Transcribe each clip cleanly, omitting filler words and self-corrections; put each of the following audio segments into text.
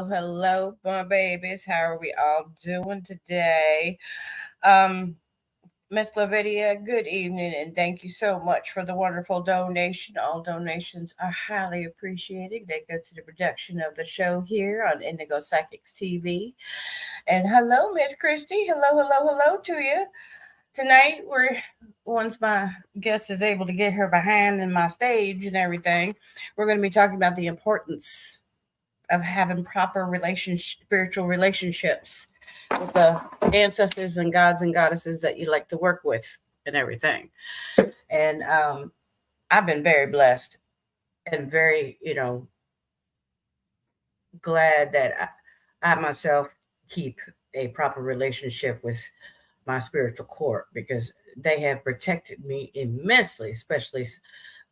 hello, my babies. How are we all doing today? Um, Miss Lavidia, good evening, and thank you so much for the wonderful donation. All donations are highly appreciated. They go to the production of the show here on Indigo Psychics TV. And hello, Miss Christy. Hello to you. Tonight, once my guest is able to get her behind in my stage and everything, we're going to be talking about the importance of having proper spiritual relationships with the ancestors and gods and goddesses that you like to work with and everything. And I've been very blessed and very, glad that I myself keep a proper relationship with my spiritual court because they have protected me immensely, especially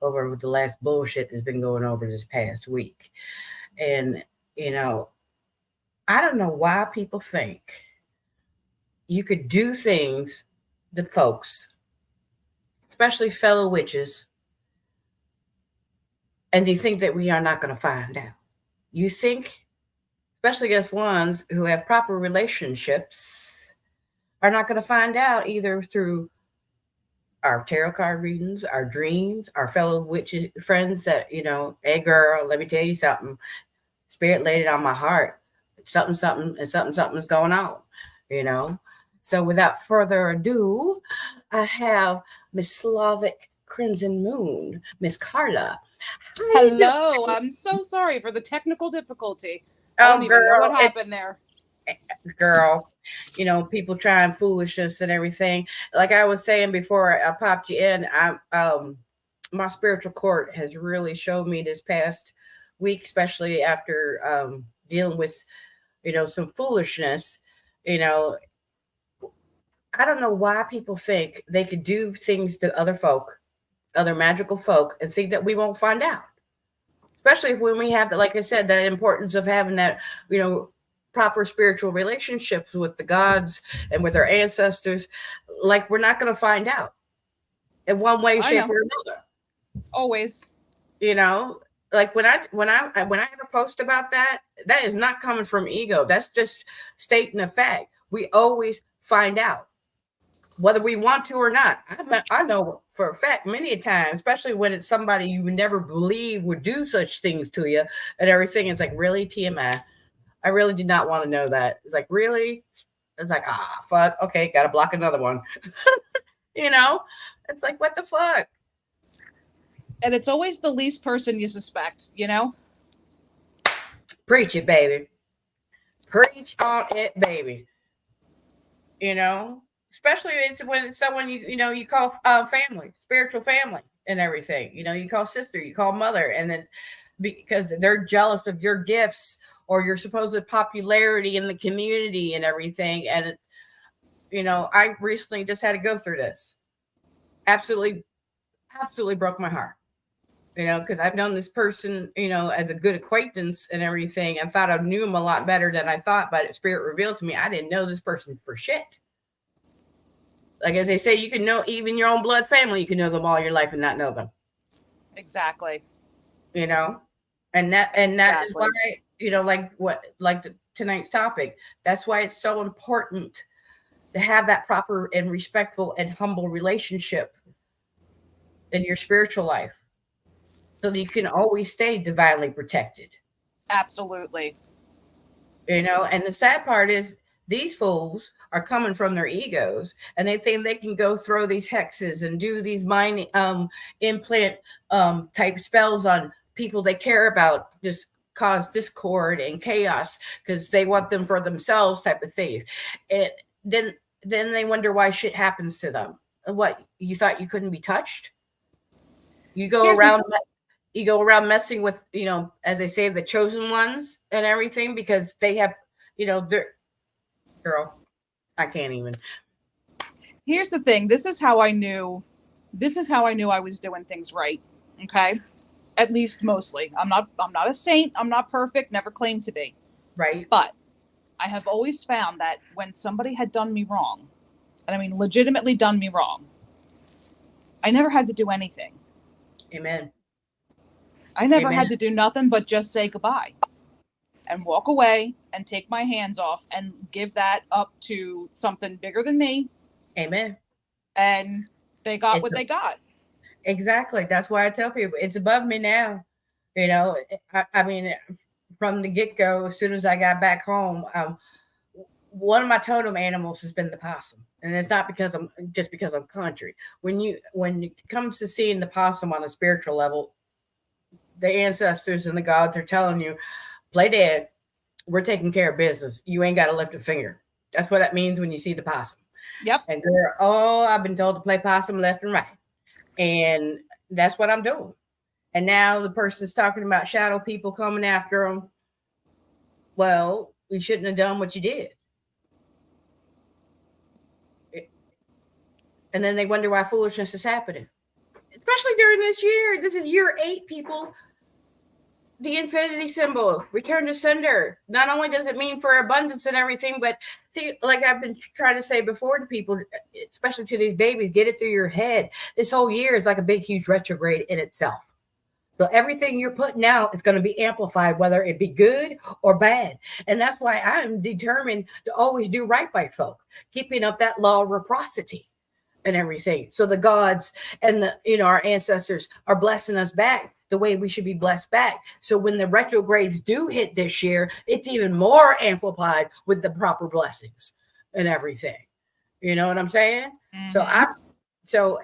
over the last bullshit that's been going over this past week. And, you know, I don't know why people think you could do things to folks, especially fellow witches, and you think that we are not going to find out. You think, especially us ones who have proper relationships, are not going to find out either through our tarot card readings, our dreams, our fellow witches friends that, hey girl, let me tell you something. Spirit laid it on my heart. Something is going on. So without further ado, I have Miss Slavic Crimson Moon, Miss Carla. Hello. I'm so sorry for the technical difficulty. I don't even know what happened there. Girl, people trying foolishness and everything. Like I was saying before I popped you in, my spiritual court has really showed me this past week, especially after dealing with, some foolishness. I don't know why people think they could do things to other magical folk, and think that we won't find out. Especially when we have that, like I said, that importance of having that, proper spiritual relationships with the gods and with our ancestors. Like we're not going to find out in one way, shape, or another. Always. Like when I ever post about that is not coming from ego. That's just stating a fact. We always find out, whether we want to or not. I know for a fact many a time, especially when it's somebody you would never believe would do such things to you and everything. It's like, really, TMI? I really did not want to know that. It's like, really? It's like, fuck. Okay, got to block another one. It's like, what the fuck? And it's always the least person you suspect, Preach it, baby. Preach on it, baby. Especially when it's someone you call family, spiritual family, and everything. You call sister, you call mother, and then because they're jealous of your gifts or your supposed popularity in the community and everything. And I recently just had to go through this. Absolutely broke my heart. Because I've known this person, as a good acquaintance and everything, and thought I knew him a lot better than I thought, but Spirit revealed to me I didn't know this person for shit. Like, as they say, you can know even your own blood family, you can know them all your life and not know them. Exactly. And that exactly. Is why, tonight's topic, that's why it's so important to have that proper and respectful and humble relationship in your spiritual life, so that you can always stay divinely protected. Absolutely. And the sad part is these fools are coming from their egos, and they think they can go throw these hexes and do these mind implant type spells on people they care about, just cause discord and chaos because they want them for themselves, type of things. And then they wonder why shit happens to them. What, you thought you couldn't be touched? You go around messing with, as they say, the chosen ones and everything, because they have, they're, girl, I can't even. Here's the thing. This is how I knew I was doing things right. Okay. At least mostly. I'm not a saint. I'm not perfect. Never claimed to be. Right. But I have always found that when somebody had done me wrong, and I mean legitimately done me wrong, I never had to do anything. Amen. I never had to do nothing but just say goodbye. and walk away and take my hands off and give that up to something bigger than me. Amen. And they got It's what they got. exactly. That's why I tell people it's above me now. You know, I mean, from the get go, as soon as I got back home, one of my totem animals has been the possum, and it's not because I'm just because I'm country. When it comes to seeing the possum on a spiritual level, the ancestors and the gods are telling you, play dead. We're taking care of business. You ain't got to lift a finger. That's what that means when you see the possum. Yep. And girl, oh, I've been told to play possum left and right, and that's what I'm doing. And now the person's talking about shadow people coming after them. Well, you shouldn't have done what you did. And then they wonder why foolishness is happening, especially during this year. This is year 8, people. The infinity symbol, return to sender. Not only does it mean for abundance and everything, but like I've been trying to say before to people, especially to these babies, get it through your head. This whole year is like a big, huge retrograde in itself. So everything you're putting out is going to be amplified, whether it be good or bad. And that's why I'm determined to always do right by folk, keeping up that law of reciprocity and everything. So the gods and our ancestors are blessing us back the way we should be blessed back. So when the retrogrades do hit this year, it's even more amplified with the proper blessings and everything. You know what I'm saying? Mm-hmm. So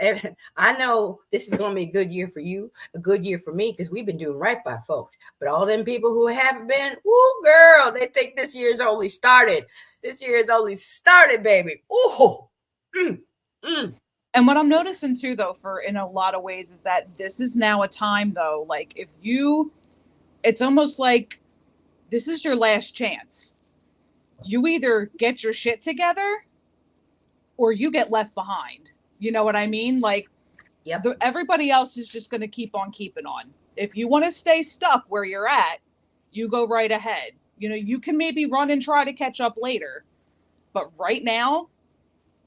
I know this is going to be a good year for you, a good year for me, because we've been doing right by folks. But all them people who haven't been, woo, girl, they think this year's only started. This year is only started, baby. Ooh. And what I'm noticing too, though, for in a lot of ways, is that this is now a time, though, like it's almost like this is your last chance. You either get your shit together or you get left behind. You know what I mean? Like, yep. Everybody else is just going to keep on keeping on. If you want to stay stuck where you're at, you go right ahead. You can maybe run and try to catch up later. But right now,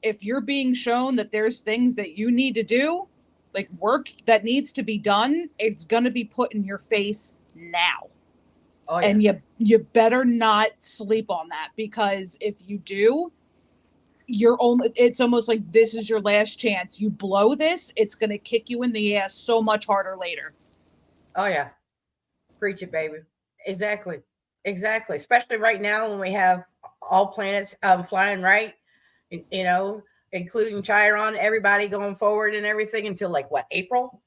if you're being shown that there's things that you need to do, like work that needs to be done, it's going to be put in your face now. Oh, yeah. And you better not sleep on that, because if you do, it's almost like this is your last chance. You blow this, it's going to kick you in the ass so much harder later. Oh, yeah. Preach it, baby. Exactly. Especially right now when we have all planets flying right, including Chiron, everybody going forward and everything until like what, April?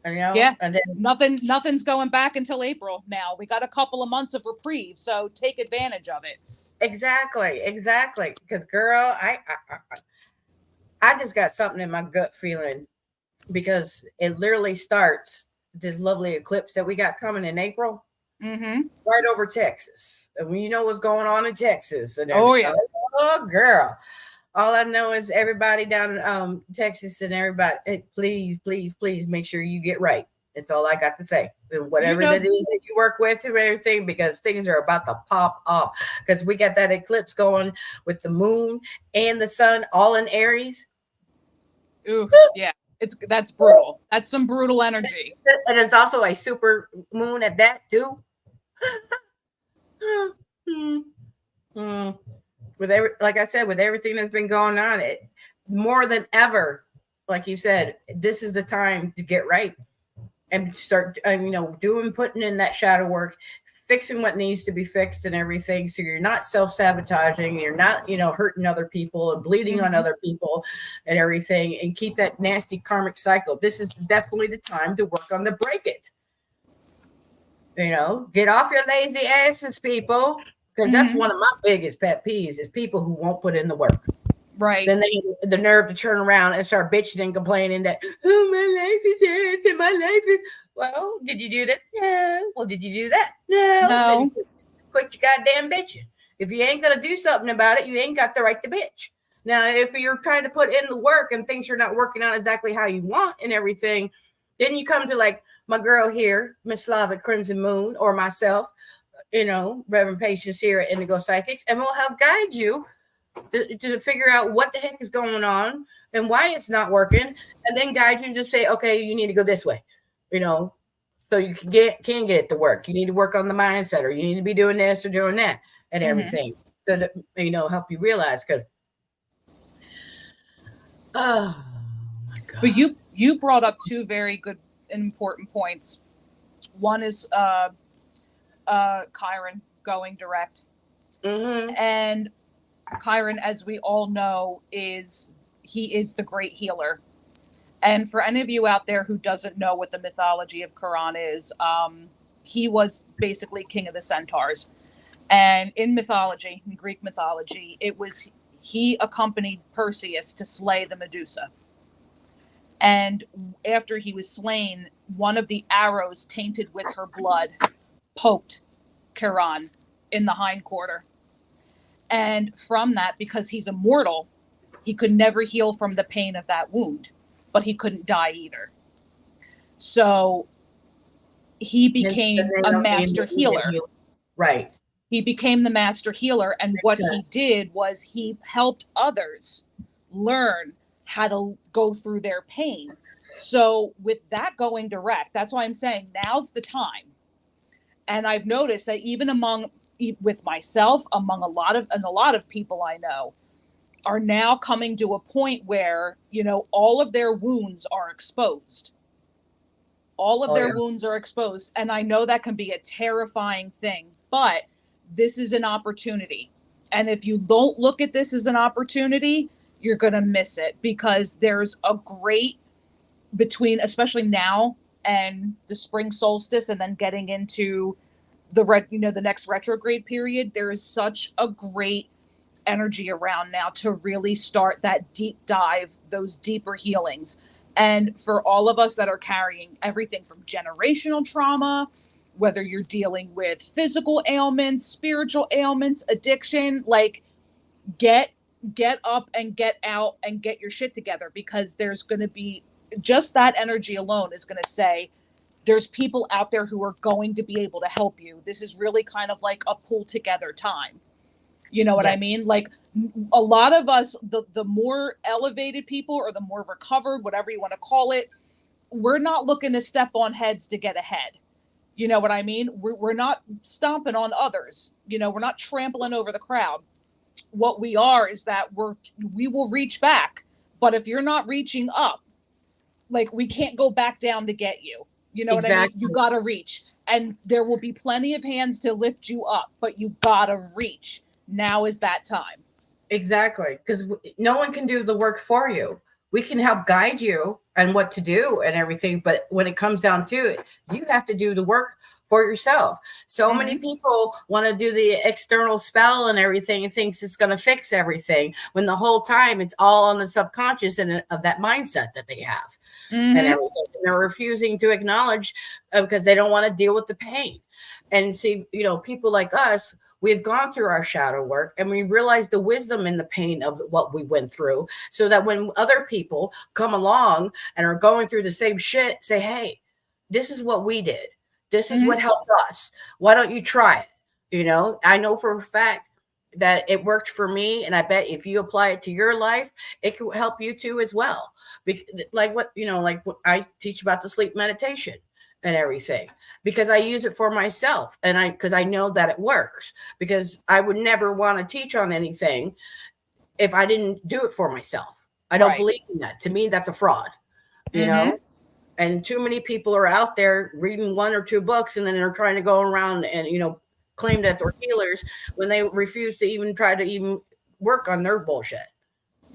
Yeah. And then nothing's going back until April now. We got a couple of months of reprieve, so take advantage of it. Exactly. Because girl, I just got something in my gut feeling, because it literally starts this lovely eclipse that we got coming in April, right over Texas. And you know what's going on in Texas. And oh, yeah. Oh, girl. All I know is everybody down in Texas and everybody, hey, please make sure you get right. That's all I got to say. And whatever that is that you work with and everything, because things are about to pop off. Because we got that eclipse going with the moon and the sun all in Aries. Ooh, yeah. That's brutal. That's some brutal energy. And it's also a super moon at that too. Like I said, with everything that's been going on, it more than ever, like you said, this is the time to get right and start, putting in that shadow work, fixing what needs to be fixed and everything. So you're not self-sabotaging, you're not, hurting other people and bleeding on other people and everything, and keep that nasty karmic cycle. This is definitely the time to work on the break it. Get off your lazy asses, people. Because that's one of my biggest pet peeves is people who won't put in the work. Right. Then they have the nerve to turn around and start bitching and complaining that, oh, my life is ass and my life is. Well, did you do that? No. Well, did you do that? No. Then quit your goddamn bitching. If you ain't going to do something about it, you ain't got the right to bitch. Now, if you're trying to put in the work and things are not working out exactly how you want and everything, then you come to like my girl here, Miss Slavic Crimson Moon, or myself, RevPayshence here at Indigo Psychics, and we'll help guide you to figure out what the heck is going on and why it's not working, and then guide you to say, okay, you need to go this way, So you can get it to work. You need to work on the mindset, or you need to be doing this or doing that and Mm-hmm. everything. So that, help you realize, because oh my But God. you brought up two very good and important points. One is Chiron going direct, Mm-hmm. and Chiron, as we all know, he is the great healer. And for any of you out there who doesn't know what the mythology of Chiron is, he was basically king of the centaurs. And in mythology, in Greek mythology, it was he accompanied Perseus to slay the Medusa. And after he was slain, one of the arrows tainted with her blood poked Chiron in the hindquarter. And from that, because he's immortal, he could never heal from the pain of that wound, but he couldn't die either. So he Hence the became name a of the master Indian healer. healer. Right. He became the master healer. And what he did was he helped others learn how to go through their pain. So with that going direct, that's why I'm saying now's the time. And I've noticed that even with myself, among a lot of people I know, are now coming to a point where, all of their wounds are exposed. All of Oh their yeah. wounds are exposed. And I know that can be a terrifying thing, but this is an opportunity. And if you don't look at this as an opportunity, you're going to miss it, because there's a great, between, especially now and the spring solstice, and then getting into the next retrograde period, there is such a great energy around now to really start that deep dive, those deeper healings. And for all of us that are carrying everything from generational trauma, whether you're dealing with physical ailments, spiritual ailments, addiction, like get up and get out and get your shit together, because there's going to be, just that energy alone is going to say there's people out there who are going to be able to help you. This is really kind of like a pull together time. You know what I Yes. mean? Like, a lot of us, the more elevated people, or the more recovered, whatever you want to call it, we're not looking to step on heads to get ahead. You know what I mean? We're not stomping on others. We're not trampling over the crowd. What we are is that we will reach back. But if you're not reaching up, like, we can't go back down to get you. You know what I mean? You Exactly. got to reach. And there will be plenty of hands to lift you up, but you got to reach. Now is that time. Exactly. Because no one can do the work for you. We can help guide you and what to do and everything. But when it comes down to it, you have to do the work for yourself. So many Mm-hmm. people want to do the external spell and everything and thinks it's going to fix everything, when the whole time it's all on the subconscious and of that mindset that they have and Mm-hmm. everything. And they're refusing to acknowledge, because they don't want to deal with the pain. And see, people like us, we've gone through our shadow work, and we realize the wisdom and the pain of what we went through, so that when other people come along and are going through the same shit, say, hey, this is what we did. This is Mm-hmm. what helped us. Why don't you try it? I know for a fact that it worked for me, and I bet if you apply it to your life, it could help you too as well. Like what I teach about the sleep meditation and everything, because I use it for myself, and because I know that it works, because I would never want to teach on anything if I didn't do it for myself. I don't Right. believe in that. To me, that's a fraud, you Mm-hmm. know? And too many people are out there reading one or two books, and then they're trying to go around and, claim that they're healers, when they refuse to even try to even work on their bullshit.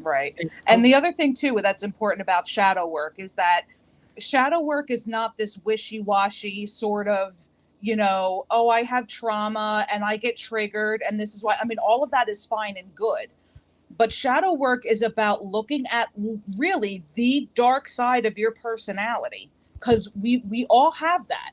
Right. You And know? the other thing too that's important about shadow work is that shadow work is not this wishy-washy sort of, oh, I have trauma and I get triggered and this is why. I mean, all of that is fine and good. But shadow work is about looking at really the dark side of your personality, because we all have that.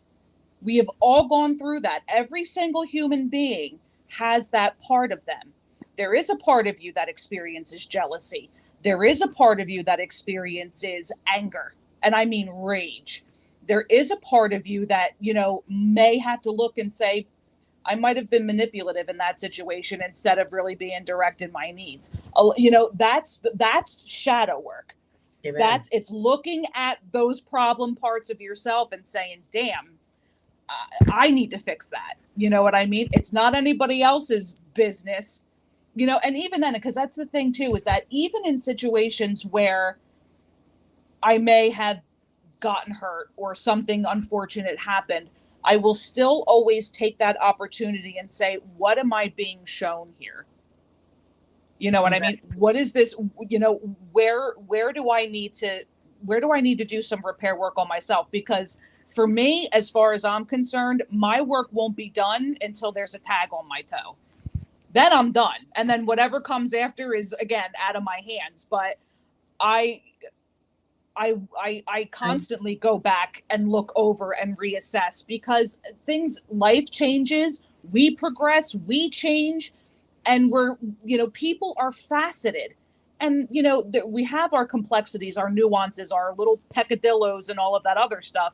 We have all gone through that. Every single human being has that part of them. There is a part of you that experiences jealousy. There is a part of you that experiences anger, and I mean rage. There is a part of you that, may have to look and say, I might have been manipulative in that situation instead of really being direct in my needs. That's shadow work. Amen. It's looking at those problem parts of yourself and saying, damn, I need to fix that. You know what I mean? It's not anybody else's business, and even then, because that's the thing too, is that even in situations where I may have gotten hurt or something unfortunate happened, I will still always take that opportunity and say, what am I being shown here? You know what I mean? What is this? Where do I need to do some repair work on myself? Because for me, as far as I'm concerned, my work won't be done until there's a tag on my toe. Then I'm done. And then whatever comes after is, again, out of my hands. But I constantly go back and look over and reassess, because life changes, we progress, we change, and people are faceted. And, we have our complexities, our nuances, our little peccadillos and all of that other stuff.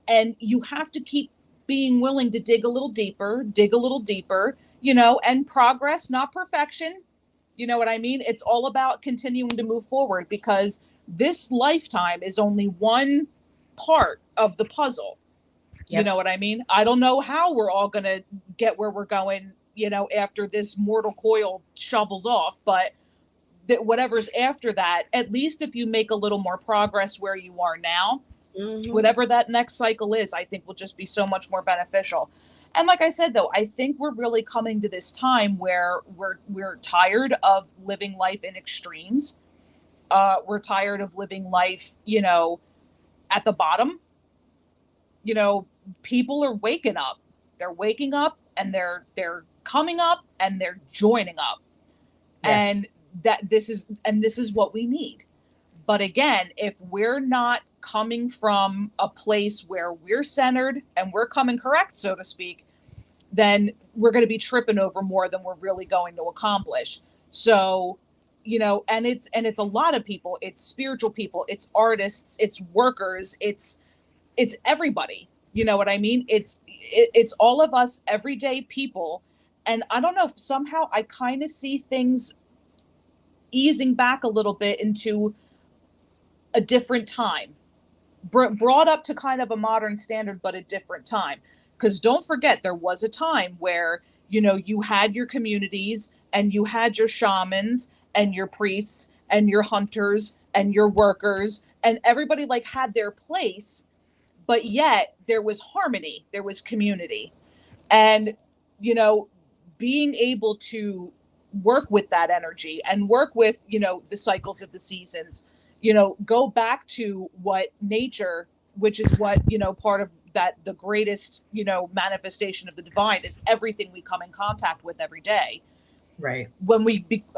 And you have to keep being willing to dig a little deeper, and progress, not perfection. You know what I mean? It's all about continuing to move forward, because this lifetime is only one part of the puzzle. Yep. You know what I mean? I don't know how we're all going to get where we're going, after this mortal coil shovels off, but whatever's after that, at least if you make a little more progress where you are now, whatever that next cycle is, I think will just be so much more beneficial. And like I said, though, I think we're really coming to this time where we're tired of living life in extremes. We're tired of living life, at the bottom. People are waking up. They're waking up, and they're coming up, and they're joining up. Yes. And this is what we need. But again, if we're not coming from a place where we're centered and we're coming correct, so to speak, then we're going to be tripping over more than we're really going to accomplish. So, and it's a lot of people. It's spiritual people, it's artists, it's workers, it's everybody. You know what I mean? It's all of us everyday people. And I don't know, if somehow I kind of see things easing back a little bit into a different time, brought up to kind of a modern standard, but a different time. Because don't forget, there was a time where, you had your communities, and you had your shamans and your priests and your hunters and your workers, and everybody had their place, but yet there was harmony, there was community. And, being able to work with that energy and work with, the cycles of the seasons, go back to what nature, which is what, part of that, the greatest, manifestation of the divine is everything we come in contact with every day. Right.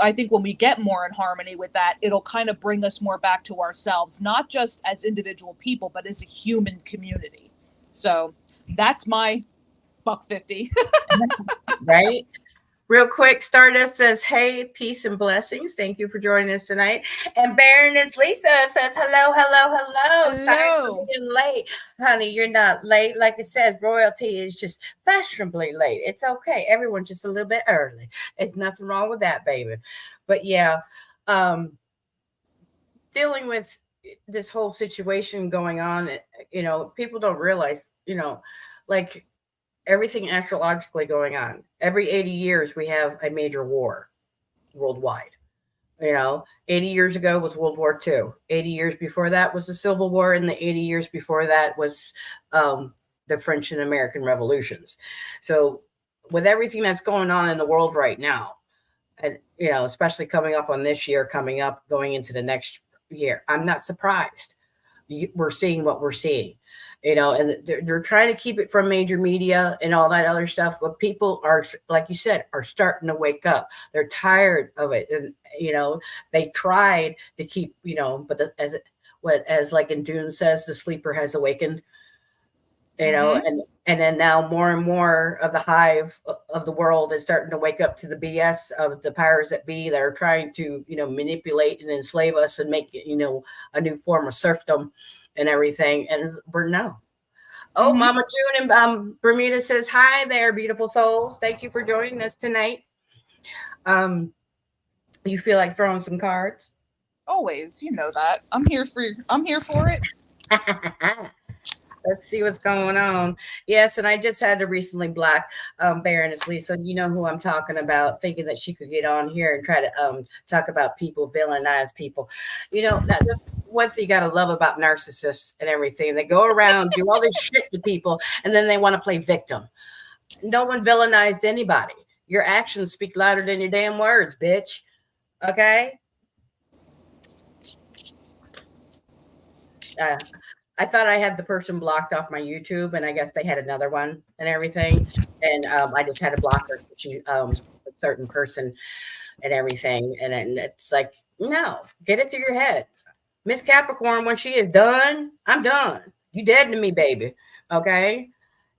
I think when we get more in harmony with that, it'll kind of bring us more back to ourselves, not just as individual people, but as a human community. So that's my $1.50. Right. Real quick, Stardust says, hey, peace and blessings. Thank you for joining us tonight. And Baroness Lisa says, hello. Sorry for being late. Honey, you're not late. Like I said, royalty is just fashionably late. It's okay. Everyone's just a little bit early. There's nothing wrong with that, baby. But yeah, dealing with this whole situation going on, people don't realize, like everything astrologically going on. Every 80 years, we have a major war worldwide. 80 years ago was World War II. 80 years before that was the Civil War. And the 80 years before that was the French and American revolutions. So with everything that's going on in the world right now, and, especially coming up on this year, going into the next year, I'm not surprised. We're seeing what we're seeing. And they're trying to keep it from major media and all that other stuff. But people are, like you said, are starting to wake up. They're tired of it. And, they tried to keep, but as like in Dune says, the sleeper has awakened, and then now more and more of the hive of the world is starting to wake up to the BS of the powers that be that are trying to, manipulate and enslave us and make it, a new form of serfdom and everything. And we're no. Oh, Mama June in Bermuda says, hi there, beautiful souls. Thank you for joining us tonight. You feel like throwing some cards? Always, you know that. I'm here for it. Let's see what's going on. Yes, and I just had to recently block Baroness Lisa. You know who I'm talking about, thinking that she could get on here and try to talk about people, villainize people. That's one thing you gotta love about narcissists and everything. They go around, do all this shit to people, and then they want to play victim. No one villainized anybody. Your actions speak louder than your damn words, bitch. Okay? Uh, I thought I had the person blocked off my YouTube, and I guess they had another one and everything. And I just had to block her. She, a certain person and everything. And then it's like, no, get it through your head. Miss Capricorn, when she is done, I'm done. You dead to me, baby. Okay?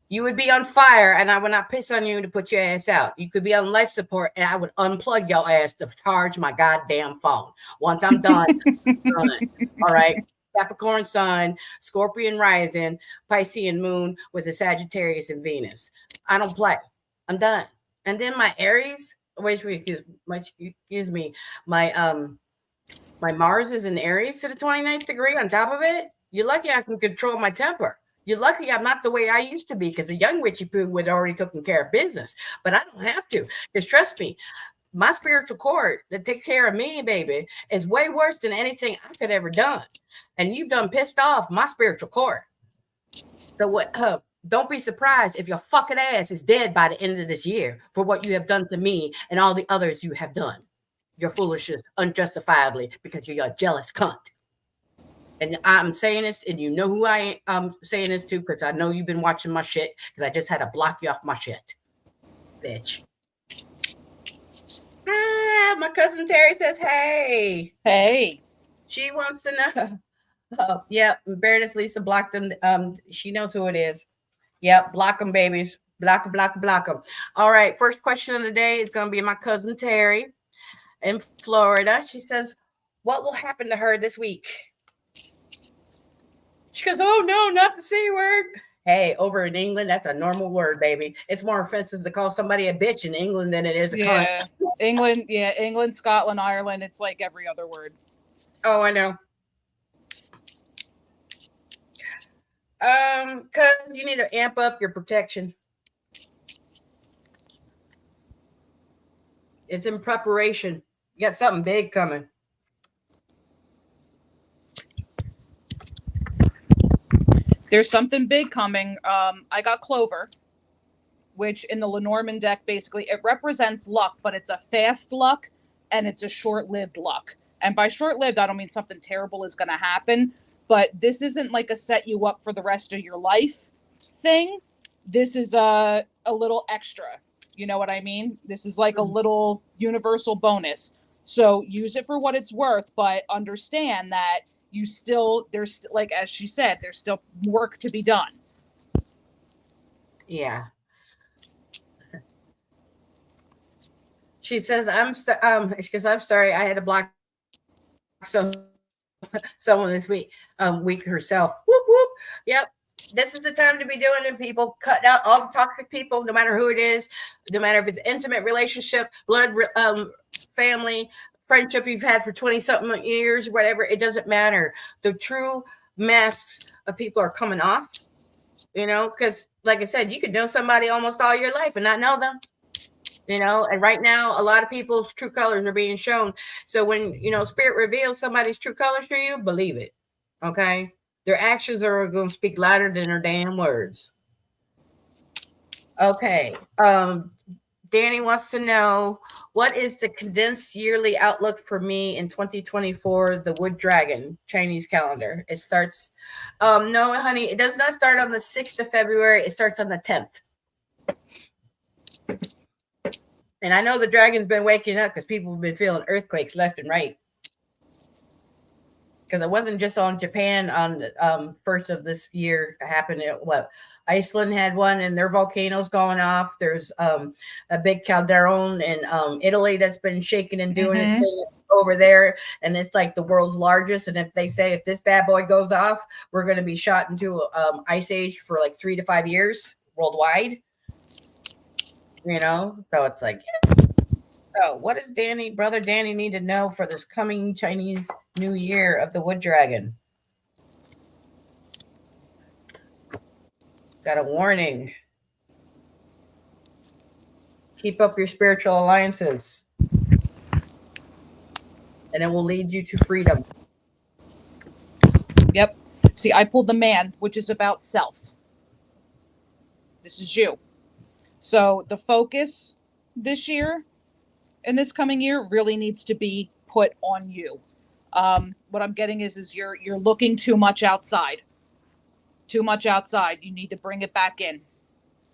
You would be on fire, and I would not piss on you to put your ass out. You could be on life support, and I would unplug your ass to charge my goddamn phone. Once I'm done, done. All right. Capricorn Sun, Scorpion Rising, Piscean Moon with a Sagittarius and Venus. I don't play. I'm done. And then my Aries, excuse me, my Mars is in Aries to the 29th degree on top of it. You're lucky I can control my temper. You're lucky I'm not the way I used to be, because the young witchy poo would already taken care of business. But I don't have to, because trust me, my spiritual cord that takes care of me, baby, is way worse than anything I could ever done. And you've done pissed off my spiritual cord. So what? Don't be surprised if your fucking ass is dead by the end of this year for what you have done to me and all the others you have done. Your foolishness unjustifiably, because you're a jealous cunt. And I'm saying this, and you know who I am saying this to, because I know you've been watching my shit, because I just had to block you off my shit, bitch. My cousin Terry says, hey. Hey. She wants to know. Yeah, Baroness Lisa blocked them. She knows who it is. Yep, block them, babies. Block them. All right, first question of the day is going to be my cousin Terry in Florida. She says, what will happen to her this week? She goes, oh, no, not the C word. Hey, over in England, that's a normal word, baby. It's more offensive to call somebody a bitch in England than it is a cunt. England, Scotland, Ireland, it's like every other word. Oh, I know. Cause you need to amp up your protection. It's in preparation. You got something big coming. There's something big coming. I got Clover, which in the Lenormand deck, basically, it represents luck, but it's a fast luck and it's a short-lived luck. And by short-lived, I don't mean something terrible is going to happen, but this isn't like a set you up for the rest of your life thing. This is a little extra. You know what I mean? This is like a little universal bonus. So use it for what it's worth, but understand that there's like, as she said, there's still work to be done. Yeah. She says, I'm sorry, I had to block someone this week herself. Whoop whoop. Yep. This is the time to be doing it, people. Cut out all the toxic people, no matter who it is, no matter if it's intimate relationship, blood, family, friendship you've had for 20-something years, whatever. It doesn't matter. The true masks of people are coming off, because like I said, you could know somebody almost all your life and not know them. And right now, a lot of people's true colors are being shown. So when, spirit reveals somebody's true colors for you, believe it. Okay. Their actions are going to speak louder than their damn words. Okay. Danny wants to know, what is the condensed yearly outlook for me in 2024, the Wood Dragon Chinese calendar? It starts, no, honey, it does not start on the 6th of February. It starts on the 10th. And I know the dragon's been waking up because people have been feeling earthquakes left and right. Because it wasn't just on Japan on the first of this year happened. Iceland had one, and their volcanoes going off. There's a big Calderon in Italy that's been shaking and doing its thing over there, and it's like the world's largest. And if they say if this bad boy goes off, we're going to be shot into ice age for like 3 to 5 years worldwide. So it's like, so what does brother Danny need to know for this coming Chinese New Year of the Wood Dragon? Got a warning. Keep up your spiritual alliances, and it will lead you to freedom. Yep. See, I pulled the Man, which is about self. This is you. So the focus this year, in this coming year, really needs to be put on you. What I'm getting is you're looking too much outside. Too much outside. You need to bring it back in.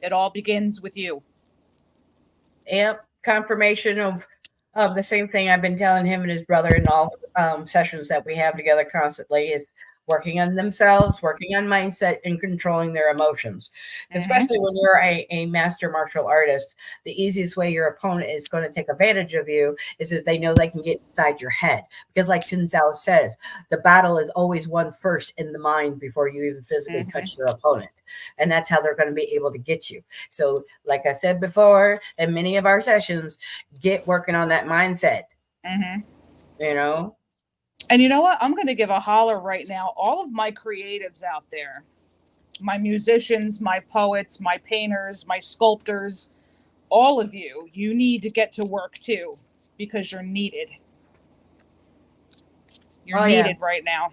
It all begins with you. Yep, confirmation of the same thing I've been telling him and his brother in all sessions that we have together constantly is working on themselves, working on mindset, and controlling their emotions. Especially when you're a master martial artist, the easiest way your opponent is going to take advantage of you is if they know they can get inside your head. Because like Tin Zhao says, the battle is always won first in the mind before you even physically touch your opponent. And that's how they're going to be able to get you. So like I said before, in many of our sessions, get working on that mindset. You know? And you know what? I'm going to give a holler right now. All of my creatives out there, my musicians, my poets, my painters, my sculptors, all of you, you need to get to work too because you're needed. You're needed right now.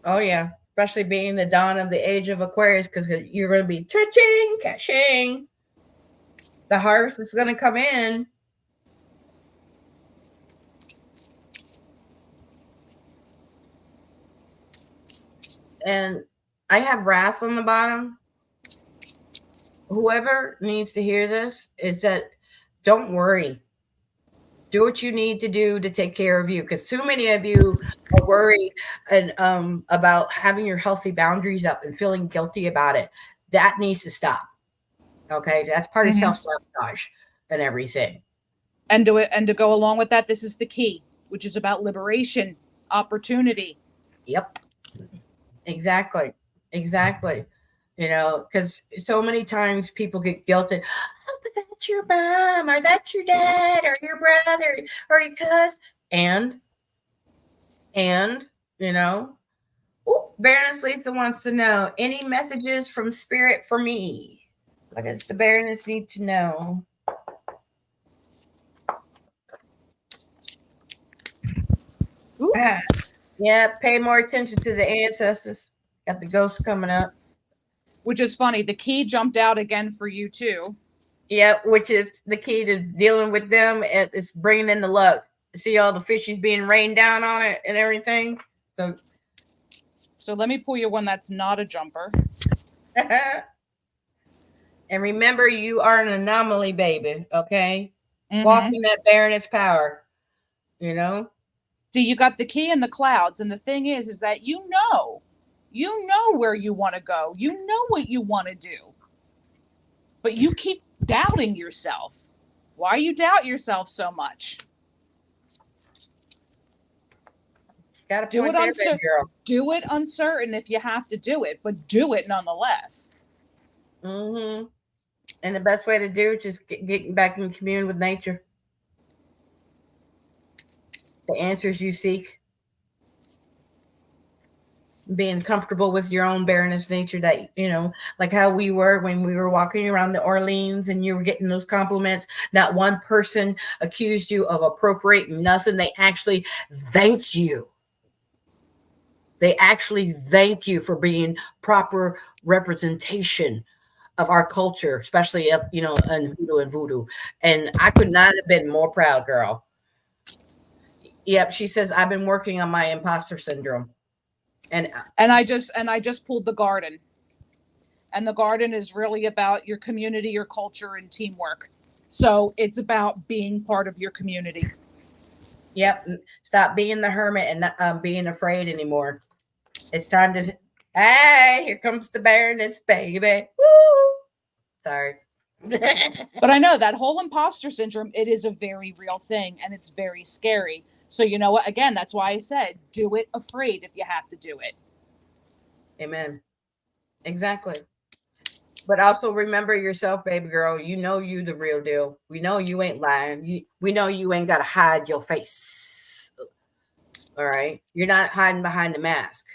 Oh, yeah. Especially being the dawn of the age of Aquarius because you're going to be touching, cashing. The harvest is going to come in. And I have wrath on the bottom. Whoever needs to hear this is that don't worry. Do what you need to do to take care of you because too many of you are worried and about having your healthy boundaries up and feeling guilty about it. That needs to stop. Okay, that's part of self-sabotage and everything. And to go along with that, this is the key, which is about liberation, opportunity. Yep. Exactly. You know, because so many times people get guilted. Oh, but that's your mom, or that's your dad, or your brother, or your cousin. And, you know, Baroness Lisa wants to know any messages from spirit for me. What does the Baroness need to know? Yeah, pay more attention to the ancestors. Got the ghosts coming up. Which is funny. The key jumped out again for you too. Yeah, which is the key to dealing with them. It's bringing in the luck. See all the fishies being rained down on it and everything. So let me pull you one that's not a jumper. And remember, you are an anomaly, baby. Okay, walking that Baroness power. You know. See, you got the key in the clouds, and the thing is that you know where you want to go. You know what you want to do, but you keep doubting yourself. Why you doubt yourself so much? Got to do it uncertain. Do it uncertain if you have to do it, but do it nonetheless. And the best way to do it is just getting back in commune with nature. The answers you seek. Being comfortable with your own Baroness nature that, you know, like how we were when we were walking around the Orleans and you were getting those compliments. Not one person accused you of appropriating nothing. They actually thanked you. They actually thank you for being proper representation of our culture, especially, you know, in voodoo. And I could not have been more proud, girl. Yep. She says, I've been working on my imposter syndrome. And I just pulled the garden. And the garden is really about your community, your culture, and teamwork. So it's about being part of your community. Yep. Stop being the hermit and not being afraid anymore. It's time to, hey, here comes the Baroness, baby. Woo! Sorry. But I know that whole imposter syndrome, it is a very real thing and it's very scary. So you know what? Again, that's why I said do it afraid if you have to do it. Amen. Exactly. But also remember yourself, baby girl. You know you the real deal. We know you ain't lying. We know you ain't got to hide your face. All right? You're not hiding behind the mask.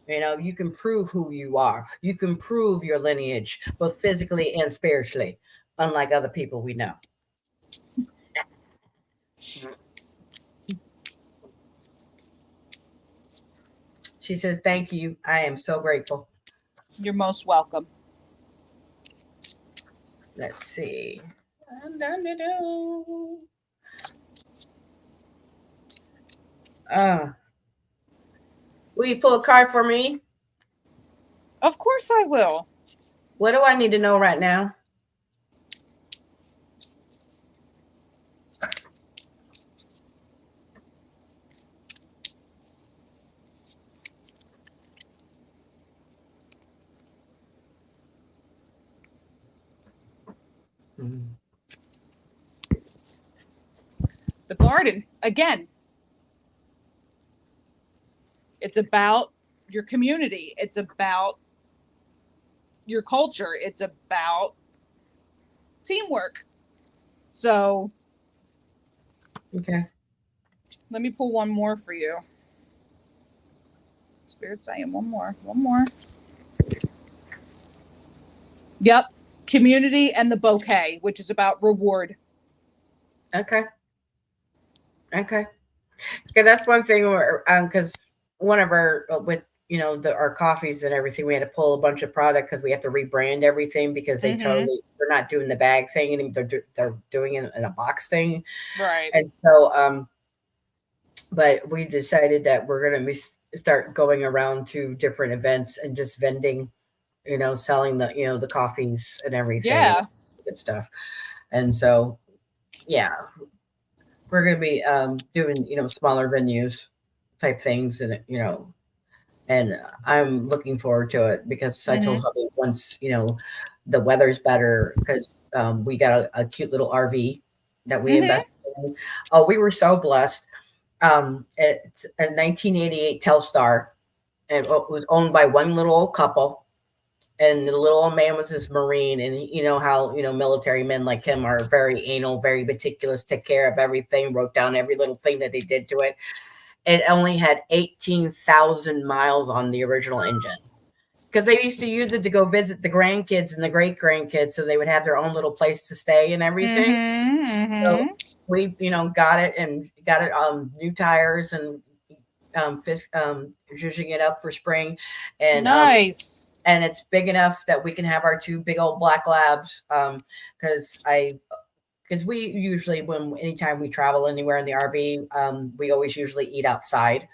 You know, you can prove who you are. You can prove your lineage, both physically and spiritually, unlike other people we know. She says, "Thank you. I am so grateful." You're most welcome. Let's see. Uh, will you pull a card for me? Of course I will. What do I need to know right now? Mm. The garden, again, it's about your community. It's about your culture. It's about teamwork. So Okay. let me pull one more for you. Spirit's saying one more. One more. Yep. Community and the bouquet, which is about reward. Okay. Okay. Because that's one thing where, because one of our, with, our coffees and everything, we had to pull a bunch of product because we have to rebrand everything because Mm-hmm. they're not doing the bag thing anymore. They're doing it in a box thing. Right. And so, but we decided that we're going to start going around to different events and just vending, selling the coffees and everything and Yeah. good stuff. And so, yeah, we're going to be doing, smaller venues type things and I'm looking forward to it because I Mm-hmm. told hubby once, the weather's better because we got a cute little RV that we Mm-hmm. invested in. Oh, we were so blessed. It's a 1988 Telstar, and it was owned by one little old couple. And the little old man was this Marine, and you know how military men like him are very anal, very meticulous, take care of everything, wrote down every little thing that they did to it. It only had 18,000 miles on the original engine because they used to use it to go visit the grandkids and the great grandkids, so they would have their own little place to stay and everything. Mm-hmm. So Mm-hmm. we, got it and got it new tires and zhuzhing it up for spring, and Nice. and it's big enough that we can have our two big old black labs. Because we usually anytime we travel anywhere in the RV, we always usually eat outside,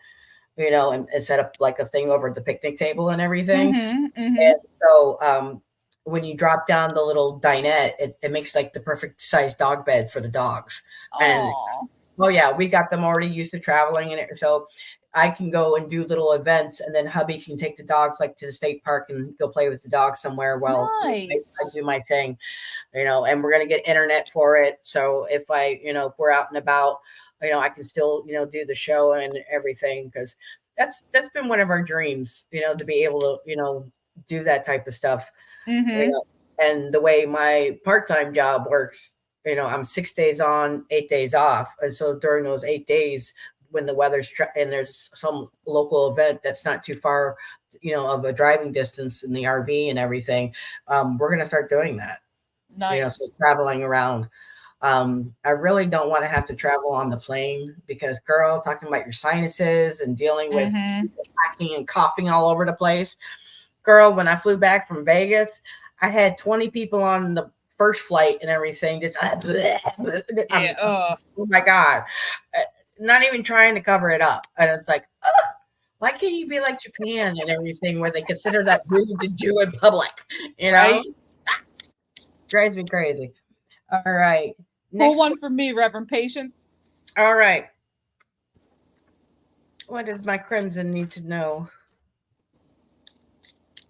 and set up like a thing over at the picnic table and everything. Mm-hmm. Mm-hmm. And so when you drop down the little dinette, it makes like the perfect size dog bed for the dogs. And Oh, oh yeah, we got them already used to traveling, and so I can go and do little events, and then hubby can take the dogs like to the state park and go play with the dogs somewhere while I nice. do my thing, and we're gonna get internet for it. So if we're out and about, I can still, do the show and everything because that's been one of our dreams, to be able to, do that type of stuff, you Mm-hmm. know. And the way my part-time job works, I'm 6 days on, 8 days off. And so during those 8 days, when the and there's some local event that's not too far, of a driving distance in the RV and everything, we're going to start doing that, so Nice. traveling around. I really don't want to have to travel on the plane because, girl, talking about your sinuses and dealing with Mm-hmm. people hacking and coughing all over the place. Girl, when I flew back from Vegas, I had 20 people on the first flight and everything. Just, Yeah. oh my God. Uh, Not even trying to cover it up. And it's like, why can't you be like Japan and everything where they consider that rude to do in public? You know, Right. drives me crazy. All right. Pull Next. one for me, Reverend Patience. All right. What does my crimson need to know?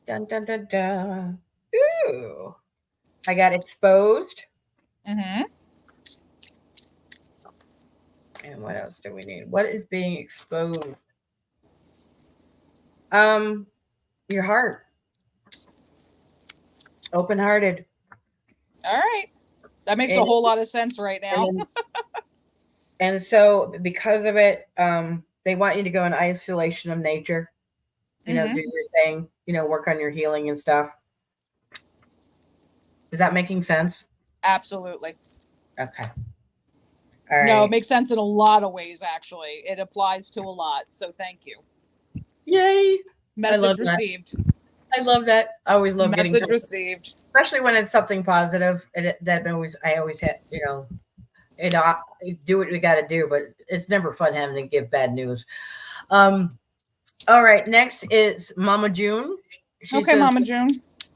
Dun dun dun dun. Ooh. I got exposed. Mm-hmm. And what else do we need? What is being exposed? Um, your heart. Open hearted. All right. That makes a And whole lot of sense right now. and, and so because of it, they want you to go in isolation of nature. do your thing, work on your healing and stuff. Is that making sense? Absolutely. Okay. All No, it right. makes sense in a lot of ways, actually. It applies to a lot. So thank you. Yay. I love Message that. received. I love that. I always love getting Message received. especially when it's something positive. I always have, do what we got to do, but it's never fun having to give bad news. All right. Next is Mama June. She Okay, says, Mama June.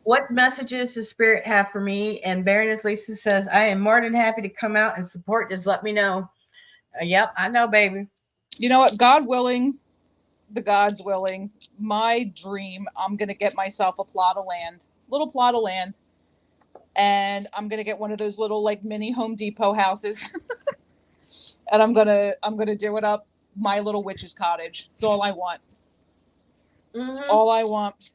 what messages does Spirit have for me? And Baroness Lisa says, I am more than happy to come out and support. Just let me know. Yep, I know, baby. You know what? God willing, the God's willing, my dream, I'm going to get myself a little plot of land, and I'm going to get one of those little like mini Home Depot houses. And I'm going to do it up my little witch's cottage. It's all I want. Mm-hmm. All I want.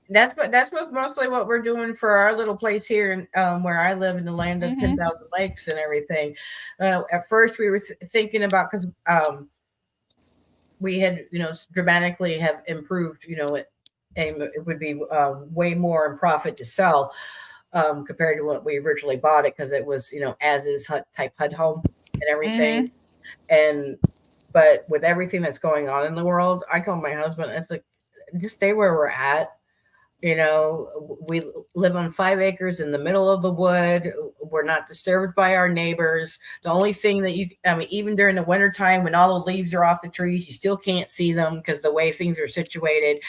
That's what's mostly what we're doing for our little place here in where I live in the land of 10,000 lakes and everything. At first we were thinking about, because we had, dramatically have improved, it would be way more in profit to sell compared to what we originally bought it, because it was, as is type HUD home and everything. And but with everything that's going on in the world, I told my husband, it's like, just stay where we're at. We live on 5 acres in the middle of the wood. We're not disturbed by our neighbors. The only thing that even during the wintertime when all the leaves are off the trees, you still can't see them because the way things are situated.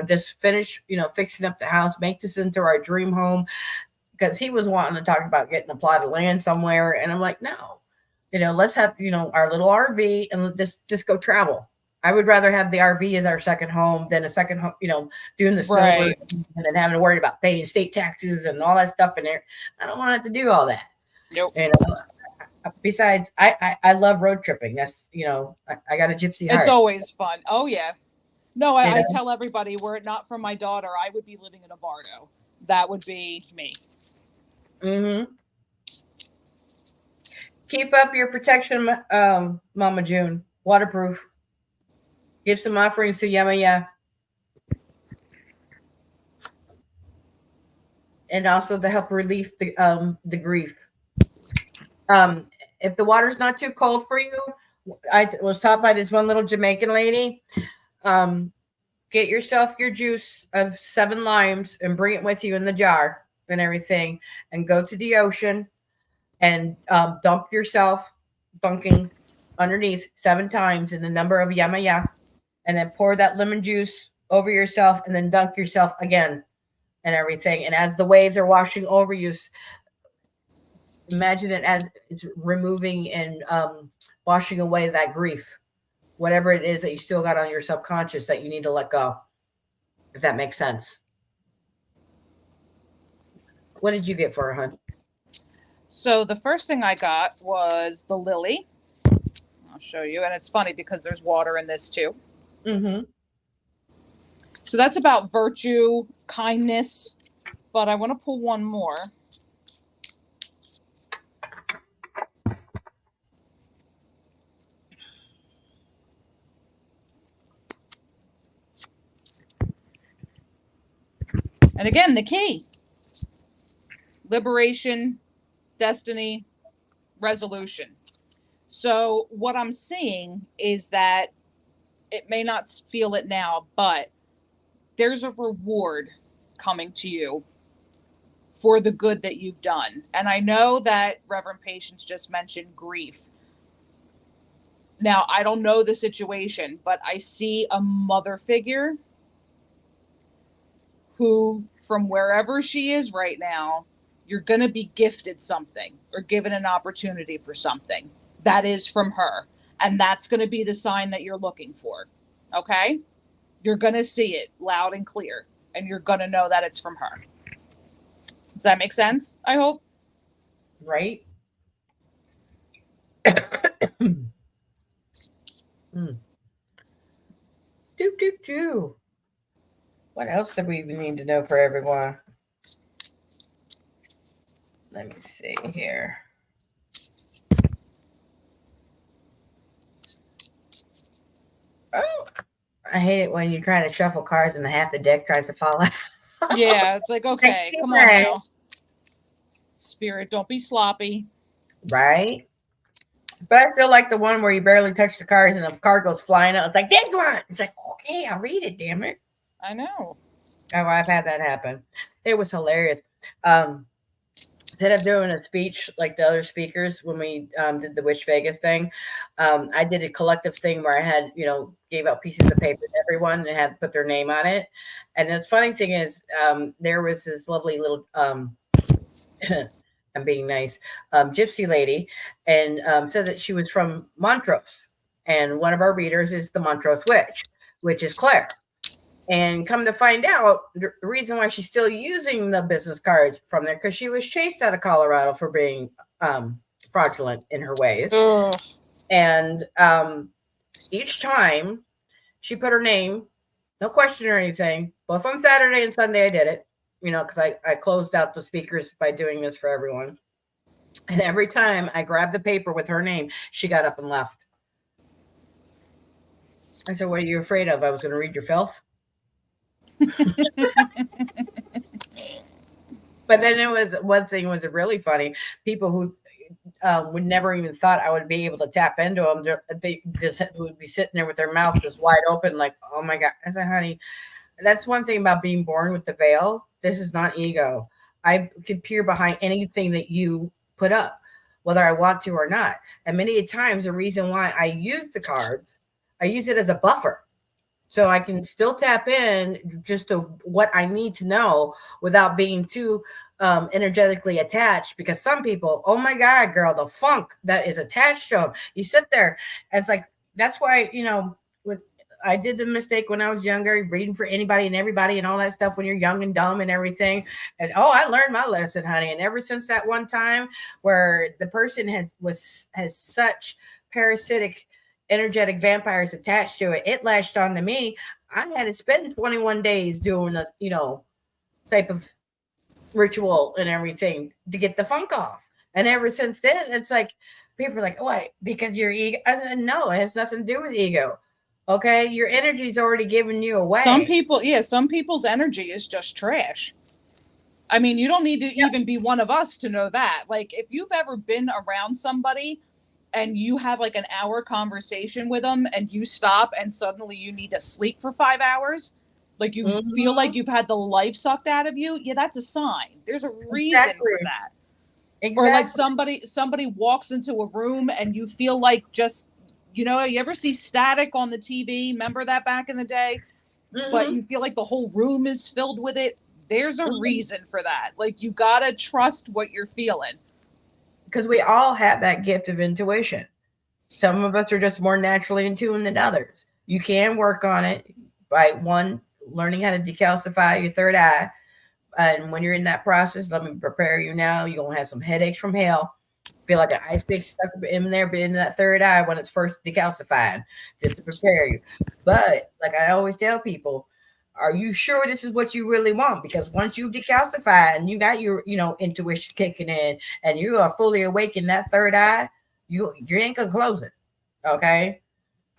Just finish, fixing up the house, make this into our dream home. Because he was wanting to talk about getting a plot of land somewhere. And I'm like, no, let's have, our little RV and just go travel. I would rather have the RV as our second home than a second home, doing the snowbirds and then having to worry about paying state taxes and all that stuff in there. I don't want to have to do all that. Nope. Besides, I love road tripping. That's, I got a gypsy heart. It's always fun. Oh, yeah. No, I tell everybody, were it not for my daughter, I would be living in a bardo. That would be me. Mm-hmm. Keep up your protection, Mama June. Waterproof. Give some offerings to Yamaya. And also to help relieve the grief. If the water's not too cold for you, I was taught by this one little Jamaican lady. Get yourself your juice of 7 limes and bring it with you in the jar and everything, and go to the ocean and dunk yourself, dunking underneath 7 times in the number of Yamaya, and then pour that lemon juice over yourself and then dunk yourself again and everything. And as the waves are washing over you, imagine it as it's removing and washing away that grief, whatever it is that you still got on your subconscious that you need to let go, if that makes sense. What did you get for her, hon? So the first thing I got was the lily. I'll show you. And it's funny because there's water in this too. Mm-hmm. So that's about virtue, kindness. But I want to pull one more. And again, the key. Liberation, destiny, resolution. So what I'm seeing is that it may not feel it now, but there's a reward coming to you for the good that you've done. And I know that Reverend Patience just mentioned grief. Now, I don't know the situation, but I see a mother figure who, from wherever she is right now, you're going to be gifted something or given an opportunity for something that is from her. And that's going to be the sign that you're looking for. Okay? You're going to see it loud and clear, and you're going to know that it's from her. Does that make sense? I hope. Right? Do. What else do we need to know for everyone? Let me see here. Oh, I hate it when you try to shuffle cards and half the deck tries to fall off. Yeah, it's like, okay, come on now. Spirit, don't be sloppy. Right? But I still like the one where you barely touch the cards and the card goes flying out. It's like, that's one. It's like, okay, I'll read it, damn it. I know. Oh, I've had that happen. It was hilarious. Um, Instead of doing a speech like the other speakers when we did the Witch Vegas thing, I did a collective thing where I had, gave out pieces of paper to everyone and had put their name on it. And the funny thing is, there was this lovely little, I'm being nice, gypsy lady, and said that she was from Montrose. And one of our readers is the Montrose Witch, which is Claire. And come to find out, the reason why she's still using the business cards from there, because she was chased out of Colorado for being fraudulent in her ways. Ugh. And each time she put her name, no question or anything, both on Saturday and Sunday I did it, because I closed out the speakers by doing this for everyone. And every time I grabbed the paper with her name, she got up and left. I said, what are you afraid of? I was going to read your filth? But then it was one thing was really funny. People who would never even thought I would be able to tap into them. They just would be sitting there with their mouth just wide open, like, oh my God. I said, honey, that's one thing about being born with the veil. This is not ego. I could peer behind anything that you put up, whether I want to or not. And many times the reason why I use the cards, I use it as a buffer. So I can still tap in just to what I need to know without being too energetically attached. Because some people, oh my God, girl, the funk that is attached to them. You sit there, and it's like, that's why, I did the mistake when I was younger, reading for anybody and everybody and all that stuff when you're young and dumb and everything. And I learned my lesson, honey. And ever since that one time where the person has such parasitic energetic vampires attached to it, it latched on to me. I had to spend 21 days doing a type of ritual and everything to get the funk off. And ever since then, it's like people are like, oh, wait, because your ego. I said, no, it has nothing to do with ego. Okay, your energy's already given you away. Some people's energy is just trash. I mean, you don't need to even be one of us to know that. Like, if you've ever been around somebody and you have like an hour conversation with them and you stop and suddenly you need to sleep for 5 hours, like you feel like you've had the life sucked out of you, that's a sign. There's a reason for that. Exactly. Or like somebody walks into a room and you feel like just, you ever see static on the TV? Remember that back in the day? But you feel like the whole room is filled with it. There's a reason for that. Like, you gotta trust what you're feeling. Because we all have that gift of intuition. Some of us are just more naturally in tune than others. You can work on it by learning how to decalcify your third eye. And when you're in that process, let me prepare you now. You're going to have some headaches from hell. Feel like an ice pick stuck in there, but in that third eye when it's first decalcified, just to prepare you. But like I always tell people, are you sure this is what you really want? Because once you decalcify and you got your, intuition kicking in and you are fully awake in that third eye, you ain't gonna close it. Okay.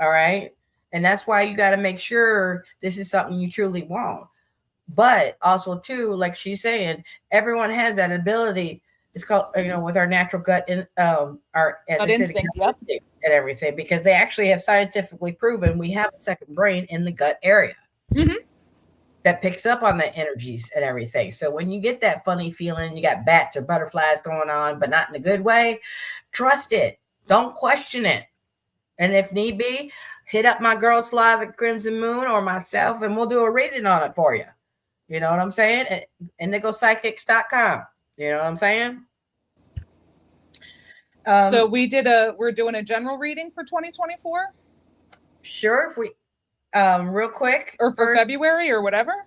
All right. And that's why you got to make sure this is something you truly want. But also too, like she's saying, everyone has that ability. It's called, with our natural gut and our gut instinct, yep. And everything, because they actually have scientifically proven we have a second brain in the gut area. That picks up on the energies and everything. So when you get that funny feeling, you got bats or butterflies going on, but not in a good way, trust it. Don't question it. And if need be, hit up my girl Slavic Crimson Moon or myself, and we'll do a reading on it for you. You know what I'm saying? At IndigoPsychics.com. You know what I'm saying? So we're doing a general reading for 2024? Sure. If we real quick, or for February or whatever.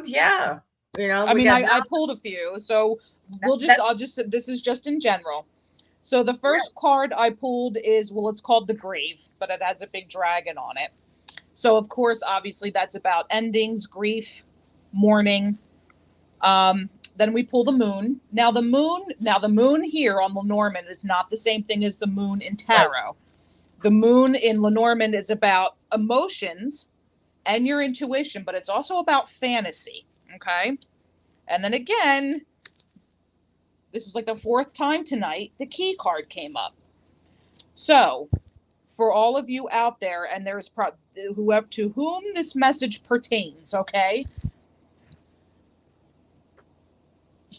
Yeah, I mean, I pulled a few, so this is just in general. So the first card I pulled is, it's called the Grave, but it has a big dragon on it. So of course, obviously, that's about endings, grief, mourning. Then we pull the Moon. Now the moon here on Lenormand is not the same thing as the moon in tarot. The moon in Lenormand is about emotions and your intuition, but it's also about fantasy. Okay. And then again, this is like the fourth time tonight, the key card came up. So for all of you out there, and there's whoever to whom this message pertains, okay?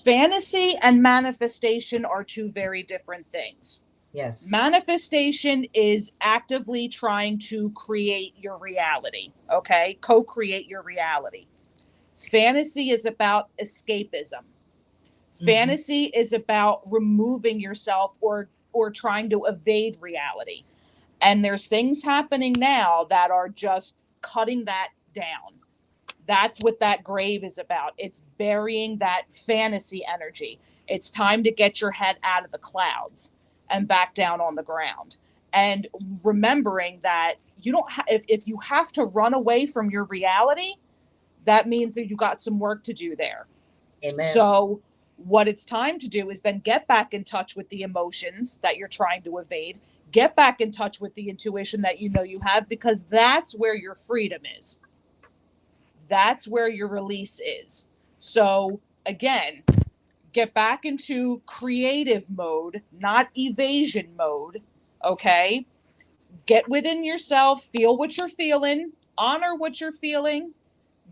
Fantasy and manifestation are two very different things. Yes. Manifestation is actively trying to create your reality, okay? Co-create your reality. Fantasy is about escapism. Fantasy is about removing yourself or trying to evade reality. And there's things happening now that are just cutting that down. That's what that grave is about. It's burying that fantasy energy. It's time to get your head out of the clouds and back down on the ground. And remembering that you don't if you have to run away from your reality, that means that you got some work to do there. Amen. So what it's time to do is then get back in touch with the emotions that you're trying to evade. Get back in touch with the intuition that you know you have, because that's where your freedom is. That's where your release is. So again, get back into creative mode, not evasion mode. Okay. Get within yourself, feel what you're feeling, honor what you're feeling,